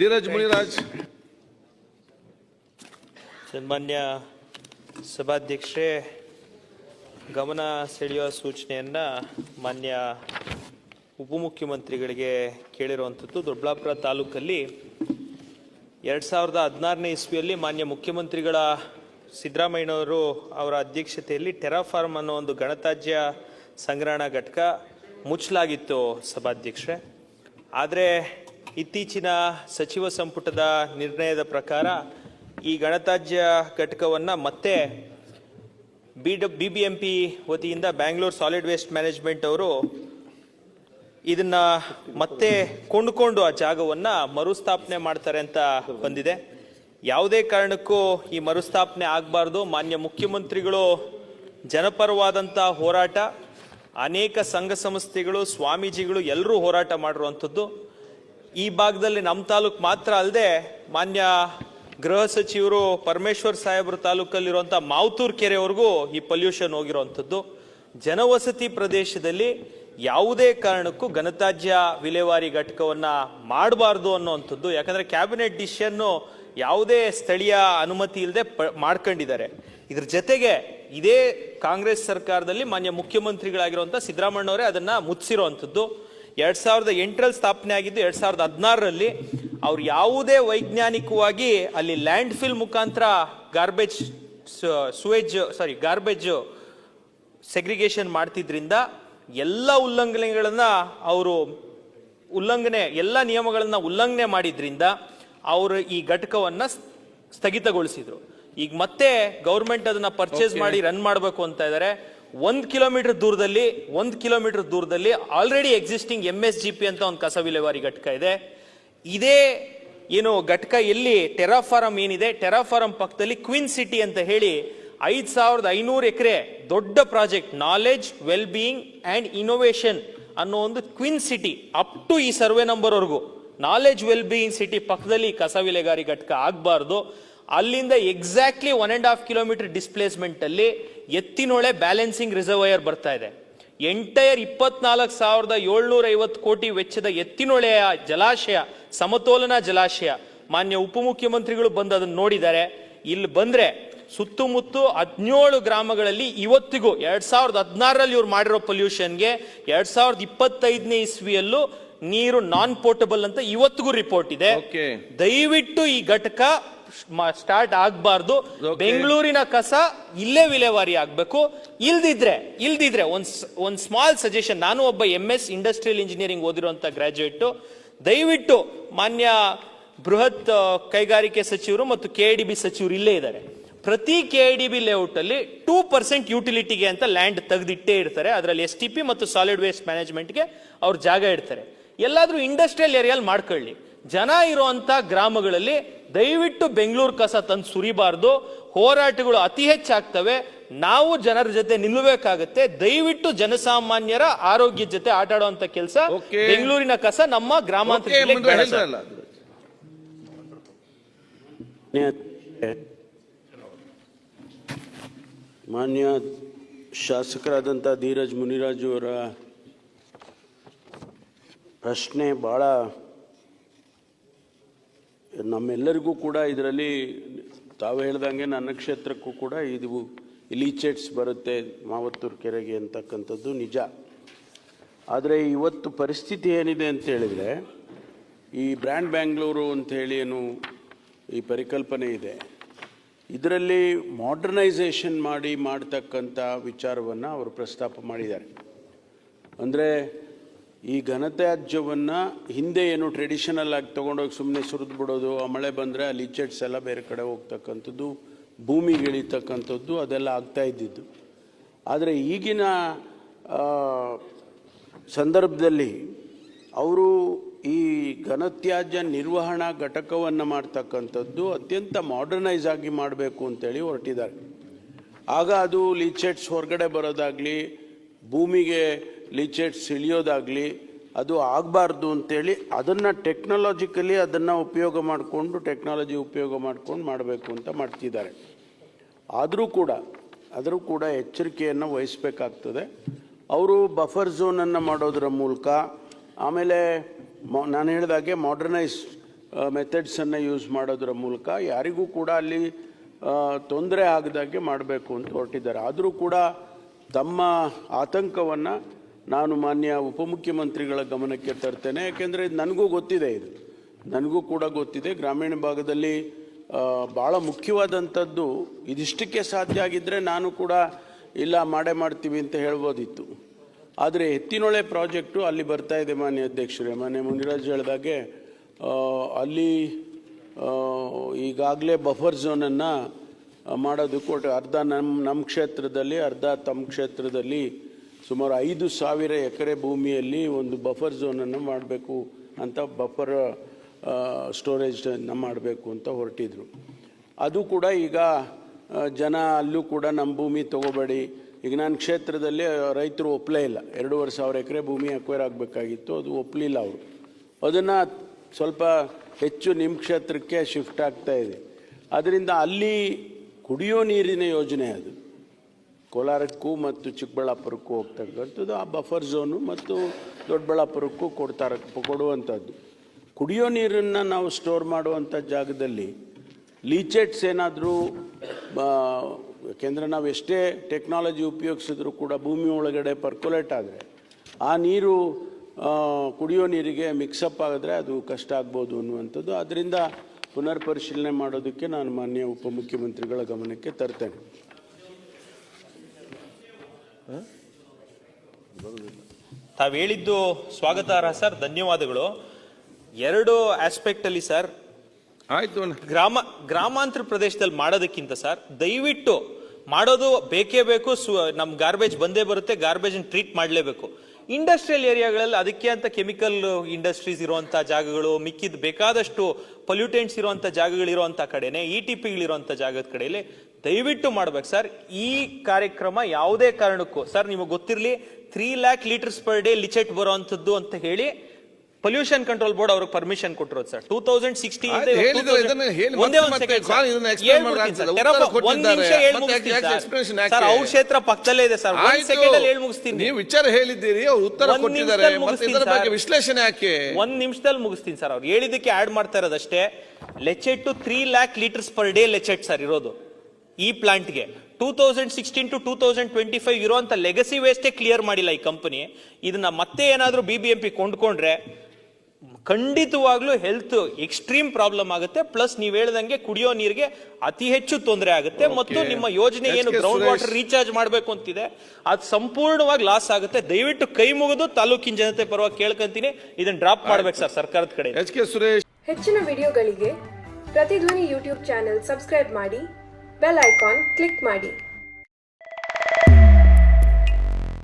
ಧೀರಜ್ ಮುನಿರಾಜ್. ಸನ್ಮಾನ್ಯ ಸಭಾಧ್ಯಕ್ಷರೇ, ಗಮನ ಸೆಳೆಯುವ ಸೂಚನೆಯನ್ನ ಮಾನ್ಯ ಉಪಮುಖ್ಯಮಂತ್ರಿಗಳಿಗೆ ಕೇಳಿರುವಂಥದ್ದು. ದೊಡ್ಡಬಳ್ಳಾಪುರ ತಾಲೂಕಲ್ಲಿ 2016ನೇ ಇಸ್ವಿಯಲ್ಲಿ ಮಾನ್ಯ ಮುಖ್ಯಮಂತ್ರಿಗಳ ಸಿದ್ದರಾಮಯ್ಯನವರು ಅವರ ಅಧ್ಯಕ್ಷತೆಯಲ್ಲಿ ಟೆರಾಫಾರ್ಮ್ ಅನ್ನೋ ಒಂದು ಗಣತ್ಯಾಜ್ಯ ಸಂಗ್ರಹಣಾ ಘಟಕ ಮುಚ್ಚಲಾಗಿತ್ತು ಸಭಾಧ್ಯಕ್ಷರೇ. ಆದರೆ ಇತ್ತೀಚಿನ ಸಚಿವ ಸಂಪುಟದ ನಿರ್ಣಯದ ಪ್ರಕಾರ ಈ ಗಣತ್ಯಾಜ್ಯ ಘಟಕವನ್ನು ಮತ್ತೆ BBMP ವತಿಯಿಂದ ಬ್ಯಾಂಗ್ಳೂರ್ ಸಾಲಿಡ್ ವೇಸ್ಟ್ ಮ್ಯಾನೇಜ್ಮೆಂಟ್ ಅವರು ಇದನ್ನ ಮತ್ತೆ ಕೊಂಡುಕೊಂಡು ಆ ಜಾಗವನ್ನ ಮರುಸ್ಥಾಪನೆ ಮಾಡ್ತಾರೆ ಅಂತ ಬಂದಿದೆ. ಯಾವುದೇ ಕಾರಣಕ್ಕೂ ಈ ಮರುಸ್ಥಾಪನೆ ಆಗಬಾರ್ದು. ಮಾನ್ಯ ಮುಖ್ಯಮಂತ್ರಿಗಳು ಜನಪರವಾದಂಥ ಹೋರಾಟ, ಅನೇಕ ಸಂಘ ಸಂಸ್ಥೆಗಳು, ಸ್ವಾಮೀಜಿಗಳು ಎಲ್ಲರೂ ಹೋರಾಟ ಮಾಡಿರುವಂಥದ್ದು. ಈ ಭಾಗದಲ್ಲಿ ನಮ್ಮ ತಾಲೂಕು ಮಾತ್ರ ಅಲ್ಲದೆ ಮಾನ್ಯ ಗೃಹ ಸಚಿವರು ಪರಮೇಶ್ವರ್ ಸಾಹೇಬ್ರ ತಾಲೂಕಲ್ಲಿರುವಂಥ ಮಾವತೂರು ಕೆರೆವರೆಗೂ ಈ ಪೊಲ್ಯೂಷನ್ ಹೋಗಿರುವಂಥದ್ದು. ಜನವಸತಿ ಪ್ರದೇಶದಲ್ಲಿ ಯಾವುದೇ ಕಾರಣಕ್ಕೂ ಘನತ್ಯಾಜ್ಯ ವಿಲೇವಾರಿ ಘಟಕವನ್ನ ಮಾಡಬಾರ್ದು ಅನ್ನುವಂಥದ್ದು. ಯಾಕಂದ್ರೆ ಕ್ಯಾಬಿನೆಟ್ ಡಿಸಿಷನ್ ಯಾವುದೇ ಸ್ಥಳೀಯ ಅನುಮತಿ ಇಲ್ಲದೆ ಮಾಡ್ಕೊಂಡಿದ್ದಾರೆ. ಇದ್ರ ಜೊತೆಗೆ ಇದೇ ಕಾಂಗ್ರೆಸ್ ಸರ್ಕಾರದಲ್ಲಿ ಮಾನ್ಯ ಮುಖ್ಯಮಂತ್ರಿಗಳಾಗಿರುವಂಥ ಸಿದ್ದರಾಮಯ್ಯನವರೇ ಅದನ್ನ ಮುಚ್ಚಿರುವಂಥದ್ದು. 2008ರಲ್ಲಿ ಸ್ಥಾಪನೆ ಆಗಿದ್ದು 2016ರಲ್ಲಿ ಅವ್ರು ಯಾವುದೇ ವೈಜ್ಞಾನಿಕವಾಗಿ ಅಲ್ಲಿ ಲ್ಯಾಂಡ್ ಫಿಲ್ ಮುಖಾಂತರ ಗಾರ್ಬೇಜ್ ಸೆಗ್ರಿಗೇಷನ್ ಮಾಡ್ತಿದ್ರಿಂದ ಎಲ್ಲ ನಿಯಮಗಳನ್ನ ಉಲ್ಲಂಘನೆ ಮಾಡಿದ್ರಿಂದ ಅವರು ಈ ಘಟಕವನ್ನ ಸ್ಥಗಿತಗೊಳಿಸಿದ್ರು. ಈಗ ಮತ್ತೆ ಗೌರ್ಮೆಂಟ್ ಅದನ್ನ ಪರ್ಚೇಸ್ ಮಾಡಿ ರನ್ ಮಾಡಬೇಕು ಅಂತ ಇದ್ದಾರೆ. 1 ಕಿಲೋಮೀಟರ್ ದೂರದಲ್ಲಿ ಆಲ್ರೆಡಿ ಎಕ್ಸಿಸ್ಟಿಂಗ್ MSGP ಅಂತ ಒಂದು ಕಸ ವಿಲೇವಾರಿ ಘಟಕ ಇದೆ. ಇದೇ ಏನು ಘಟಕ ಎಲ್ಲಿ ಟೆರಾಫಾರಂ ಏನಿದೆ, ಟೆರಾಫಾರಂ ಪಕ್ಕದಲ್ಲಿ ಕ್ವೀನ್ ಸಿಟಿ ಅಂತ ಹೇಳಿ 5500 ಎಕರೆ ದೊಡ್ಡ project, knowledge well being and innovation ಅನ್ನೋ ಒಂದು ಕ್ವೀನ್ ಸಿಟಿ ಅಪ್ ಟು ಈ ಸರ್ವೆ ನಂಬರ್ ವರೆಗೂ ನಾಲೆಜ್ ವೆಲ್ ಬೀಯಿಂಗ್ ಸಿಟಿ ಪಕ್ಕದಲ್ಲಿ ಕಸ ವಿಲೇವಾರಿ ಘಟಕ ಆಗಬಾರ್ದು. ಅಲ್ಲಿಂದ ಎಕ್ಸಾಕ್ಟ್ಲಿ 1.5 ಕಿಲೋಮೀಟರ್ ಡಿಸ್ಪ್ಲೇಸ್ಮೆಂಟ್ ಅಲ್ಲಿ ಎತ್ತಿನೊಳೆ ಬ್ಯಾಲೆನ್ಸಿಂಗ್ ರಿಸರ್ವಯರ್ ಬರ್ತಾ ಇದೆ. ಎಂಟೈರ್ 24,750 ಕೋಟಿ ವೆಚ್ಚದ ಎತ್ತಿನೊಳೆಯ ಜಲಾಶಯ, ಸಮತೋಲನ ಜಲಾಶಯ, ಮಾನ್ಯ ಉಪಮುಖ್ಯಮಂತ್ರಿಗಳು ಬಂದು ಅದನ್ನು ನೋಡಿದ್ದಾರೆ. ಇಲ್ಲಿ ಬಂದ್ರೆ ಸುತ್ತಮುತ್ತ 17 ಗ್ರಾಮಗಳಲ್ಲಿ ಇವತ್ತಿಗೂ 2016ರಲ್ಲಿ ಇವ್ರು ಮಾಡಿರೋ ಪೊಲ್ಯೂಷನ್ಗೆ 2025ನೇ ಇಸ್ವಿಯಲ್ಲೂ ನೀರು ನಾನ್ ಪೋರ್ಟಬಲ್ ಅಂತ ಇವತ್ತಿಗೂ ರಿಪೋರ್ಟ್ ಇದೆ. ದಯವಿಟ್ಟು ಈ ಘಟಕ ಸ್ಟಾರ್ಟ್ ಆಗಬಾರ್ದು. ಬೆಂಗಳೂರಿನ ಕಸ ಇಲ್ಲೇ ವಿಲೇವಾರಿ ಆಗಬೇಕು. ಇಲ್ದಿದ್ರೆ ಒಂದ್ ಸ್ಮಾಲ್ ಸಜೆಷನ್, ನಾನು ಒಬ್ಬ MS ಇಂಡಸ್ಟ್ರಿಯಲ್ ಇಂಜಿನಿಯರಿಂಗ್ ಓದಿರುವಂತ ಗ್ರಾಜುಯೇಟ್. ದಯವಿಟ್ಟು ಮಾನ್ಯ ಬೃಹತ್ ಕೈಗಾರಿಕೆ ಸಚಿವರು ಮತ್ತು KIDB ಸಚಿವರು ಇಲ್ಲೇ ಇದ್ದಾರೆ. ಪ್ರತಿ KIDB ಲೇಔಟ್ ಅಲ್ಲಿ 2% ಯುಟಿಲಿಟಿಗೆ ಅಂತ ಲ್ಯಾಂಡ್ ತೆಗೆದಿಟ್ಟೇ ಇರ್ತಾರೆ. ಅದರಲ್ಲಿ STP ಮತ್ತು ಸಾಲಿಡ್ ವೇಸ್ಟ್ ಮ್ಯಾನೇಜ್ಮೆಂಟ್ಗೆ ಅವ್ರ ಜಾಗ ಇಡ್ತಾರೆ. ಎಲ್ಲಾದ್ರೂ ಇಂಡಸ್ಟ್ರಿಯಲ್ ಏರಿಯಾಲ್ ಮಾಡ್ಕೊಳ್ಳಿ. ಜನ ಇರುವಂತ ಗ್ರಾಮಗಳಲ್ಲಿ ದಯವಿಟ್ಟು ಬೆಂಗಳೂರು ಕಸ ತಂದು ಸುರಿಬಾರ್ದು. ಹೋರಾಟಗಳು ಅತಿ ಹೆಚ್ಚಾಗ್ತವೆ. ನಾವು ಜನರ ಜೊತೆ ನಿಲ್ಲಬೇಕಾಗತ್ತೆ. ದಯವಿಟ್ಟು ಜನಸಾಮಾನ್ಯರ ಆರೋಗ್ಯ ಜೊತೆ ಆಟ ಆಡುವಂತ ಕೆಲಸ, ಬೆಂಗಳೂರಿನ ಕಸ ನಮ್ಮ ಗ್ರಾಮಾಂತರ ಮಾನ್ಯ ಶಾಸಕರಾದಂಥ ಧೀರಜ್ ಮುನಿರಾಜು ಅವರ ಪ್ರಶ್ನೆ ಭಾಳ ನಮ್ಮೆಲ್ಲರಿಗೂ ಕೂಡ ಇದರಲ್ಲಿ ತಾವು ಹೇಳ್ದಂಗೆ ನನ್ನ ಕ್ಷೇತ್ರಕ್ಕೂ ಕೂಡ ಇದು ಲೀಚೆಟ್ಸ್ ಬರುತ್ತೆ ಮಾವತ್ತೂರು ಕೆರೆಗೆ ಅಂತಕ್ಕಂಥದ್ದು ನಿಜ. ಆದರೆ ಇವತ್ತು ಪರಿಸ್ಥಿತಿ ಏನಿದೆ ಅಂತ ಹೇಳಿದರೆ, ಈ ಬ್ರ್ಯಾಂಡ್ ಬ್ಯಾಂಗ್ಳೂರು ಅಂಥೇಳಿ ಏನು ಈ ಪರಿಕಲ್ಪನೆ ಇದೆ, ಇದರಲ್ಲಿ ಮಾಡರ್ನೈಸೇಷನ್ ಮಾಡ್ತಕ್ಕಂಥ ವಿಚಾರವನ್ನು ಅವರು ಪ್ರಸ್ತಾಪ ಮಾಡಿದ್ದಾರೆ. ಅಂದರೆ ಈ ಘನತ್ಯಾಜ್ಯವನ್ನು ಹಿಂದೆ ಏನು ಟ್ರೆಡಿಷನಲ್ ಆಗಿ ತೊಗೊಂಡೋಗಿ ಸುಮ್ಮನೆ ಸುರಿದು ಬಿಡೋದು, ಆ ಮಳೆ ಬಂದರೆ ಆ ಲೀಚೆಟ್ಸ್ ಎಲ್ಲ ಬೇರೆ ಕಡೆ ಹೋಗ್ತಕ್ಕಂಥದ್ದು, ಭೂಮಿಗೆ ಇಳಿತಕ್ಕಂಥದ್ದು ಅದೆಲ್ಲ ಆಗ್ತಾ ಇದ್ದಿದ್ದು. ಆದರೆ ಈಗಿನ ಸಂದರ್ಭದಲ್ಲಿ ಅವರು ಈ ಘನತ್ಯಾಜ್ಯ ನಿರ್ವಹಣಾ ಘಟಕವನ್ನು ಮಾಡ್ತಕ್ಕಂಥದ್ದು ಅತ್ಯಂತ ಮಾಡರ್ನೈಸ್ ಆಗಿ ಮಾಡಬೇಕು ಅಂತೇಳಿ ಹೊರಟಿದ್ದಾರೆ. ಆಗ ಅದು ಲೀಚೆಟ್ಸ್ ಹೊರಗಡೆ ಬರೋದಾಗಲಿ, ಭೂಮಿಗೆ ಲೀಚೆಟ್ಸ್ ಇಳಿಯೋದಾಗಲಿ ಅದು ಆಗಬಾರ್ದು ಅಂತೇಳಿ ಅದನ್ನು ಟೆಕ್ನಾಲಜಿಕಲಿ ಅದನ್ನು ಉಪಯೋಗ ಮಾಡಿಕೊಂಡು ಮಾಡಬೇಕು ಅಂತ ಮಾಡ್ತಿದ್ದಾರೆ. ಆದರೂ ಕೂಡ ಎಚ್ಚರಿಕೆಯನ್ನು ವಹಿಸಬೇಕಾಗ್ತದೆ. ಅವರು ಬಫರ್ ಝೋನನ್ನು ಮಾಡೋದರ ಮೂಲಕ, ಆಮೇಲೆ ನಾನು ಹೇಳಿದಾಗೆ ಮಾಡರ್ನೈಸ್ ಮೆಥಡ್ಸನ್ನು ಯೂಸ್ ಮಾಡೋದ್ರ ಮೂಲಕ ಯಾರಿಗೂ ಕೂಡ ಅಲ್ಲಿ ತೊಂದರೆ ಆಗದಾಗೆ ಮಾಡಬೇಕು ಅಂತ ಹೊರಟಿದ್ದಾರೆ. ಆದರೂ ಕೂಡ ತಮ್ಮ ಆತಂಕವನ್ನು ನಾನು ಮಾನ್ಯ ಉಪಮುಖ್ಯಮಂತ್ರಿಗಳ ಗಮನಕ್ಕೆ ತರ್ತೇನೆ. ಯಾಕೆಂದರೆ ಇದು ನನಗೂ ಕೂಡ ಗೊತ್ತಿದೆ. ಗ್ರಾಮೀಣ ಭಾಗದಲ್ಲಿ ಭಾಳ ಮುಖ್ಯವಾದಂಥದ್ದು ಇದಿಷ್ಟಕ್ಕೆ ಸಾಧ್ಯ ಆಗಿದ್ದರೆ ನಾನು ಕೂಡ ಇಲ್ಲ ಮಾಡ್ತೀವಿ ಅಂತ ಹೇಳ್ಬೋದಿತ್ತು. ಆದರೆ ಎತ್ತಿನೊಳೆ ಪ್ರಾಜೆಕ್ಟು ಅಲ್ಲಿ ಬರ್ತಾ ಇದೆ ಮಾನ್ಯ ಅಧ್ಯಕ್ಷರೇ. ಮಾನ್ಯ ಮುನಿರಾಜ್ ಹೇಳಿದಾಗೆ ಅಲ್ಲಿ ಈಗಾಗಲೇ ಬಫರ್ ಝೋನನ್ನು ಮಾಡೋದಕ್ಕೆ ಅರ್ಧ ನಮ್ಮ ಕ್ಷೇತ್ರದಲ್ಲಿ, ಅರ್ಧ ತಮ್ಮ ಕ್ಷೇತ್ರದಲ್ಲಿ ಸುಮಾರು 5,000 ಎಕರೆ ಭೂಮಿಯಲ್ಲಿ ಒಂದು ಬಫರ್ ಝೋನನ್ನು ಮಾಡಬೇಕು ಅಂತ, ಬಫರ್ ಸ್ಟೋರೇಜನ್ನು ಮಾಡಬೇಕು ಅಂತ ಹೊರಟಿದ್ರು. ಅದು ಕೂಡ ಈಗ ಜನ ಅಲ್ಲೂ ಕೂಡ ನಮ್ಮ ಭೂಮಿ ತೊಗೋಬೇಡಿ, ಈಗ ನನ್ನ ಕ್ಷೇತ್ರದಲ್ಲಿ ರೈತರು ಒಪ್ಪಲೇ ಇಲ್ಲ. 2,500 ಎಕರೆ ಭೂಮಿ ಅಕ್ವೈರ್ ಆಗಬೇಕಾಗಿತ್ತು, ಅದು ಒಪ್ಪಲಿಲ್ಲ ಅವರು. ಅದನ್ನು ಸ್ವಲ್ಪ ಹೆಚ್ಚು ನಿಮ್ಮ ಕ್ಷೇತ್ರಕ್ಕೆ ಶಿಫ್ಟ್ ಆಗ್ತಾ ಇದೆ. ಅದರಿಂದ ಅಲ್ಲಿ ಕುಡಿಯೋ ನೀರಿನ ಯೋಜನೆ ಅದು ಕೋಲಾರಕ್ಕೂ ಮತ್ತು ಚಿಕ್ಕಬಳ್ಳಾಪುರಕ್ಕೂ ಹೋಗ್ತಕ್ಕಂಥದ್ದು. ಆ ಬಫರ್ ಝೋನು ಮತ್ತು ದೊಡ್ಡಬಳ್ಳಾಪುರಕ್ಕೂ ಕೊಡುವಂಥದ್ದು. ಕುಡಿಯೋ ನೀರನ್ನು ನಾವು ಸ್ಟೋರ್ ಮಾಡುವಂಥ ಜಾಗದಲ್ಲಿ ಲೀಚೆಟ್ಸ್ ಏನಾದರೂ, ಯಾಕೆಂದರೆ ನಾವು ಎಷ್ಟೇ ಟೆಕ್ನಾಲಜಿ ಉಪಯೋಗಿಸಿದ್ರೂ ಕೂಡ ಭೂಮಿ ಒಳಗಡೆ ಪರ್ಕೊಲೇಟ್ ಆದರೆ ಆ ನೀರು ಕುಡಿಯೋ ನೀರಿಗೆ ಮಿಕ್ಸಪ್ ಆಗಿದ್ರೆ ಅದು ಕಷ್ಟ ಆಗ್ಬೋದು ಅನ್ನುವಂಥದ್ದು. ಅದರಿಂದ ಪುನರ್ ಪರಿಶೀಲನೆ ಮಾಡೋದಕ್ಕೆ ನಾನು ಮಾನ್ಯ ಉಪಮುಖ್ಯಮಂತ್ರಿಗಳ ಗಮನಕ್ಕೆ ತರ್ತೇನೆ. ತಾವು ಹೇಳಿದ್ದು ಸ್ವಾಗತಾರ್ಹ ಸರ್, ಧನ್ಯವಾದಗಳು. 2 ಆಸ್ಪೆಕ್ಟ್ ಅಲ್ಲಿ ಸರ್, ಆಯ್ತು, ಗ್ರಾಮಾಂತರ ಪ್ರದೇಶದಲ್ಲಿ ಮಾಡೋದಕ್ಕಿಂತ ಸರ್ ದಯವಿಟ್ಟು ಮಾಡೋದು ಬೇಕೇ ಬೇಕು. ನಮ್ ಗಾರ್ಬೇಜ್ ಬಂದೇ ಬರುತ್ತೆ, ಗಾರ್ಬೇಜ್ ಟ್ರೀಟ್ ಮಾಡಲೇಬೇಕು. ಇಂಡಸ್ಟ್ರಿಯಲ್ ಏರಿಯಾಗಳಲ್ಲಿ ಅದಕ್ಕೆ ಅಂತ ಕೆಮಿಕಲ್ ಇಂಡಸ್ಟ್ರೀಸ್ ಇರುವಂತ ಜಾಗಗಳು, ಮಿಕ್ಕಿದ ಬೇಕಾದಷ್ಟು ಪೊಲ್ಯೂಟೆಂಟ್ಸ್ ಇರುವಂತ ಜಾಗಗಳಿರುವಂತ ಕಡೆನೆ, ETPಗಳಿರುವಂತ ಜಾಗದ ಕಡೆಯಲ್ಲಿ ದಯವಿಟ್ಟು ಮಾಡ್ಬೇಕು ಸರ್. ಈ ಕಾರ್ಯಕ್ರಮ ಯಾವುದೇ ಕಾರಣಕ್ಕೂ ಸರ್ ನಿಮಗೆ ಗೊತ್ತಿರಲಿ, 3 lakh ಲೀಟರ್ಸ್ ಪರ್ ಡೇ ಲಿಚೆಟ್ ಬರುವಂತದ್ದು ಅಂತ ಹೇಳಿ ಪೊಲ್ಯೂಷನ್ ಕಂಟ್ರೋಲ್ ಬೋರ್ಡ್ ಅವ್ರಿಗೆ ಪರ್ಮಿಷನ್ ಕೊಟ್ಟಿರೋದು ಸರ್. 2016 ಸರ್, ಅವ್ರ ಕ್ಷೇತ್ರ ಪಕ್ಕದಲ್ಲೇ ಇದೆ ಸರ್. 1 ಸೆಕೆಂಡ್ ಅಲ್ಲಿ ಹೇಳಿ ಮುಗಿಸ್ತೀನಿ. ನೀವು ವಿಚಾರ ಹೇಳಿದ್ದೀರಿ, ಉತ್ತರ ಕೊಟ್ಟಿದ್ದಾರೆ, ಮತ್ತೆ ಇದರ ಬಗ್ಗೆ ವಿಶ್ಲೇಷಣೆ ಯಾಕೆ? 1 ನಿಮಿಷದಲ್ಲಿ ಮುಗಿಸ್ತೀನಿ ಸರ್. ಅವ್ರು ಹೇಳಿದಕ್ಕೆ ಆಡ್ ಮಾಡ್ತಾ ಇರೋದಷ್ಟೇ. ಲೆಚೆಟ್ 3 lakh ಲೀಟರ್ಸ್ ಪರ್ ಡೇ ಲೆಚೆಟ್ ಸರ್ ಇರೋದು ಈ ಪ್ಲಾಂಟ್ಗೆ. 2016 to 2025 ಇರುವಂತ ಲೆಗಸಿ ವೇಸ್ಟೇ ಕ್ಲಿಯರ್ ಮಾಡಿಲ್ಲ ಈ ಕಂಪನಿ. ಇದನ್ನ ಮತ್ತೆ ಏನಾದ್ರೂ BBMP ಕೊಂಡ್ಕೊಂಡ್ರೆ ಖಂಡಿತವಾಗ್ಲೂ ಹೆಲ್ತ್ ಎಕ್ಸ್ಟ್ರೀಮ್ ಪ್ರಾಬ್ಲಮ್ ಆಗುತ್ತೆ. ಪ್ಲಸ್ ನೀವ್ ಹೇಳ್ದಂಗೆ ಕುಡಿಯೋ ನೀರಿಗೆ ಅತಿ ಹೆಚ್ಚು ತೊಂದರೆ ಆಗುತ್ತೆ. ಮತ್ತು ನಿಮ್ಮ ಯೋಜನೆ ಏನು ಗ್ರೌಂಡ್ ವಾಟರ್ ರೀಚಾರ್ಜ್ ಮಾಡಬೇಕು ಅಂತಿದೆ ಅದು ಸಂಪೂರ್ಣವಾಗಿ ಲಾಸ್ ಆಗುತ್ತೆ. ದಯವಿಟ್ಟು ಕೈ ಮುಗಿದು ತಾಲೂಕಿನ ಜನತೆ ಪರವಾಗಿ ಕೇಳ್ಕೊಂತೀನಿ, ಇದನ್ನ ಡ್ರಾಪ್ ಮಾಡ್ಬೇಕು ಸರ್ ಸರ್ಕಾರದ ಕಡೆ. ಸುರೇಶ್, ಹೆಚ್ಚಿನ ವಿಡಿಯೋಗಳಿಗೆ ಪ್ರತಿಧ್ವನಿ ಯೂಟ್ಯೂಬ್ ಚಾನೆಲ್ ಸಬ್ಸ್ಕ್ರೈಬ್ ಮಾಡಿ, ಬೆಲ್ ಐಕಾನ್ ಕ್ಲಿಕ್ ಮಾಡಿ.